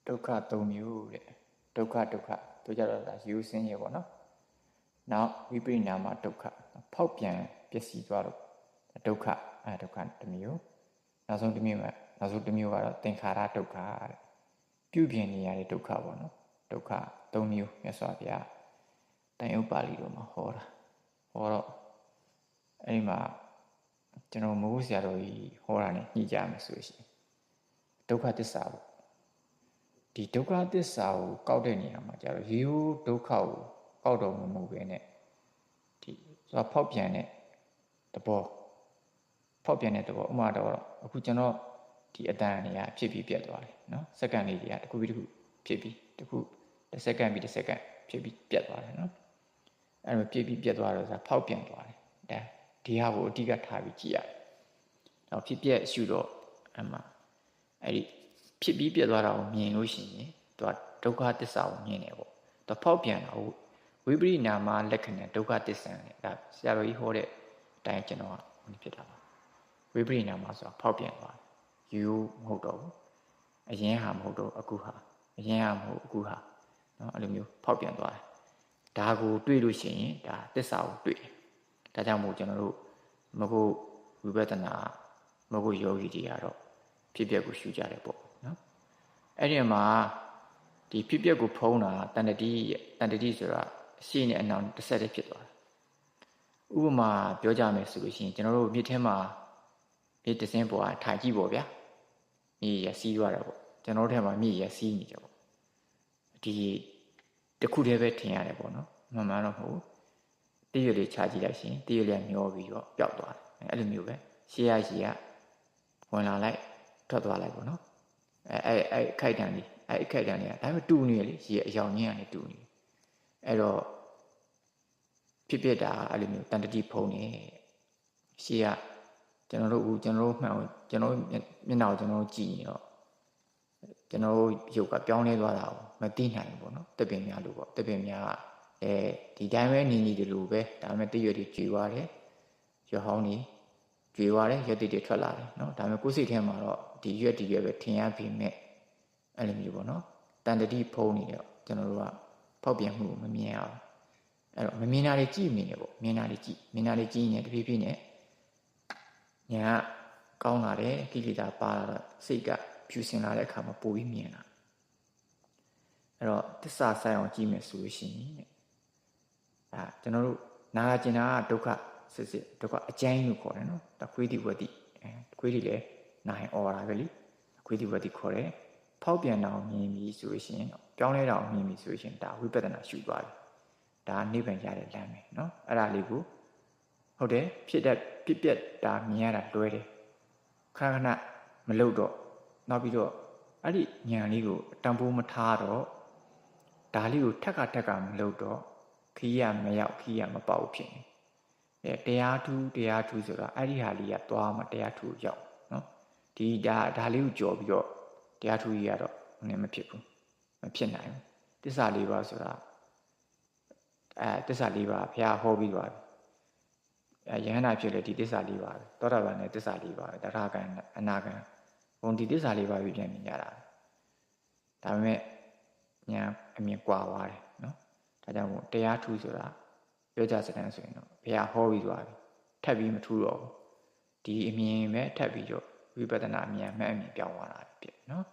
ဒုက္ခ၃မျိုးတဲ့ဒုက္ခတို့ကြတော့ဒါယူစင်းရေပေါ့နော်နောက်ဝိပရိနာမဒုက္ခဖောက်ပြန်ပျက်စီးသွားတော့ဒုက္ခဒုက္ခတစ်မျိုးနောက်ဆုံးတစ်မျိုးကတော့သင်္ခါရဒုက္ခတဲ့ပြုပြင်နေရတဲ့ဒုက္ခပေါ့နော်ဒုက္ခ၃မျိုးမြတ်စွာဘုရားတိုင်ဥပ္ပါဠိတော်မှာဟောတော့အဲ့ဒီမှာကျွန်တော်မိုးဆရာတော်ကြီးဟောတာနဲ့ညှိကြမယ်ဆိုရှင်ဒုက္ခသစ္စာပေါ့ဒီဒုက္ခသစ္စာကိုကောက်တဲ့နေရာမှာကျတော့ရိုးဒုက္ခကိုကောက်တော့မဟုတ်ပဲနဲ့ဒီဆိုဖောက်ပြန်တဲ့သဘောဥမာတော့အခုကျွန်တော်ဒီအတန်နေရာဖြစ်ပြီးပြတ်သွားတယ်နော်စက္ကန့်လေးတွေကတစ်ခုပြီးတစ်ခုဖြစ်ပြီးတစ်ခုတစ်စက္ကန့်ပြီးတစ်စက္ကန့်ဖြစ်ပြီးပြတ်သွားတယ်နော်အဲ့လိုဖြစ်ပြီးပြတ်သွားတော့ဆိုဖောက်ပြန်သွားတယ်ဒါဒီဟာကိုအဓိကထားပြီးကြည့်ရတယ်တော့ဖြစ်ပြက်ရှုတော့အမှအဲ့ဒီဖြစ်ပြီးပြတ်သွားတာကိုမြင်လို့ရှိရင်သူကဒုက္ခသစ္စာကိုမြင်တယ်ပေါ့သူဖောက်ပြန်တာကိုဝိပရိနာမလက္ခဏာဒုက္ခသစ္စာနဲ့ဒါဆရာတော်ကြီးဟောတဲ့အတိုင်းကျွန်တော်ကဖြစ်တာပါဝိပရိနာမဆိုတာဖောက်ပြန်သွားယူမဟုတ်တော့ဘူးအရင်ဟာမဟုတ်တော့အခုဟာအရင်ဟာမဟုတ်အခုဟာနော်အဲ့လိုမျိုးဖောက်ပြန်သွားတယ်ဒါကိုတွေ့လို့ရှိရင်ဒါသစ္စာကိုတွေ့တယ်ဒါကြောင့်မို့ကျွန်တော်တို့မဟုတ်ဝိပဿနာမဟုတ်ယောဂီတွေကတော့ဖြစ်ပျက်ကိုရှုကြတယ်ပေါ့နော်အဲ့ဒီမှာဒီဖြစ်ပျက်ကိုဖုံးတာတန်တတိဆိုတာရှေ့နဲ့အနောက်တစ်ဆက်တည်းဖြစ်သွားတယ်ဥပမာပြောကြမယ်ဆိုလို့ရှိရင်ကျွန်တော်တို့မြစ်ထဲမှာမြစ်တစင်းပေါ်ထိုင်ကြည့်ပေါ့ဗျာမြစ်ရစီးသွားတယ်ပေါ့ကျွန်တော်တို့ထဲမှာမြစ်ရစီးနေတယ်ပေါ့ဒီတစ်ခုတည်းပဲထင်ရတယ်ပေါ့နော်မှန်မှန်တော့မဟုတ်တည့်ရလေးခြားကြည့်လိုက်ရှင်တည့်ရလေးမျောပြီးတော့ပျောက်သွားတယ်အဲ့လိုမျိုးပဲရှေ့ကဝင်လာလိုက်ထွက်သွားလိုက်ပေါ့နော်အဲ့ခိုက်တန်လေးအဲ့ခိုက်တန်လေးကဒါပေမဲ့တူနေလေရေအယောင်ကြီးကနေတူနေအဲ့တော့ဖြစ်ဖြစ်တာအဲ့လိုမျိုးတန်တတိဖုံးနေရှေ့ကကျွန်တော်တို့မှန်ကျွန်တော်မျက်နှာကိုကျွန်တော်ကြည့်ရင်တော့ကျွန်တော်ရုပ်ကပြောင်းလဲသွားတာကိုမသိနိုင်ဘူးပေါ့နော်တပင်များလို့ပေါ့တပင်များဒီတိုင်းပဲနေတယ်လို့ပဲဒါပေမဲ့တရွတ်တွေကျွေသွားတယ်ရွက်ဟောင်းတွေကျွေသွားတယ်ရွက်တွေထွက်လာတယ်နော်ဒါပေမဲ့ကိုယ်စိတ်ထဲမှာတော့ဒီရွက်ပဲထင်ရပေမဲ့အဲ့လိုမျိုးပေါ့နော်တန်တတိဖုံးနေတော့ကျွန်တော်တို့ကဖောက်ပြန်မှုမမြင်အောင်အဲ့တော့မမြင်တာတွေကြည့်နေတယ်ပေါ့မြင်တာတွေကြည့်ရင်တဖြည်းဖြည်းနဲ့ညာကောင်းလာတယ်ကိလေသာပါလာတော့စိတ်ကဖြူစင်လာတဲ့အခါမှာပိုပြီးမြင်လာအဲ့တော့သစ္စာဆိုင်အောင်ကြည့်မယ်ဆိုလို့ရှိရင်ကျွန်တော်တို့နာကျင်တာကဒုက္ခစစ်ဒုက္ခအကျဉ်းလို့ခေါ်တယ်နော်တခွေးတိဝတိခွေးတိလည်းနိုင်អော်တာပဲလीခွေးတိဝတိခေါ်တယ်ဖောက်ပြန်တာကိုမြင်ပြီးဆိုလို့ရှိရင်ပြောင်းလဲတာကိုမြင်ပြီးဆိုလို့ရှိရင်ဒါဝိပဿနာရှုသွားတယ်ဒါနိဗ္ဗာန်ရတဲ့လမ်းပဲနော်အဲ့ဒါလေးကိုဟုတ်တယ်ဖြစ်ပြက်တာမြင်ရတာလွဲတယ်ခဏမလုပ်တော့နောက်ပြီးတော့အဲ့ဒီဉာဏ်လေးကိုတန်ဖိုးမထားတော့ဒါလေးကိုထက်ကမလုပ်တော့ခီးရမရောက်ခီးရမပေါက်ဖြစ်နေတရားထူးဆိုတာအဲ့ဒီဟာလေးကသွားမှတရားထူးရောက်နော်ဒီဒါလေးကိုကြော်ပြီးတော့တရားထူးကြီးကတော့မဖြစ်ဘူးမဖြစ်နိုင်ဘူးသစ္စာ၄ပါးဆိုတာသစ္စာ၄ပါးဘုရားဟောပြီးသွားပြီယဟန္တာဖြစ်လေဒီသစ္စာ၄ပါးပဲသောတာပန်နဲ့သစ္စာ၄ပါးပဲတထာဂံအနာဂံဘုံဒီသစ္စာ၄ပါးပဲပြန်မြင်ကြတာဒါပေမဲ့ညာအမြင်ကွာသွားတယ်နော်ဒါကြောင့်မို့တရားထူးဆိုတာပြောကြစတန်းဆိုရင်တော့ဘုရားဟောပြီးသွားပြီထပ်ပြီးမထူးတော့ဘူးဒီအမြင်ပဲထပ်ပြီးတော့ဝိပဿနာအမြင်မှန်အမြင်ပြောင်းသွားတာဖြစ်နော်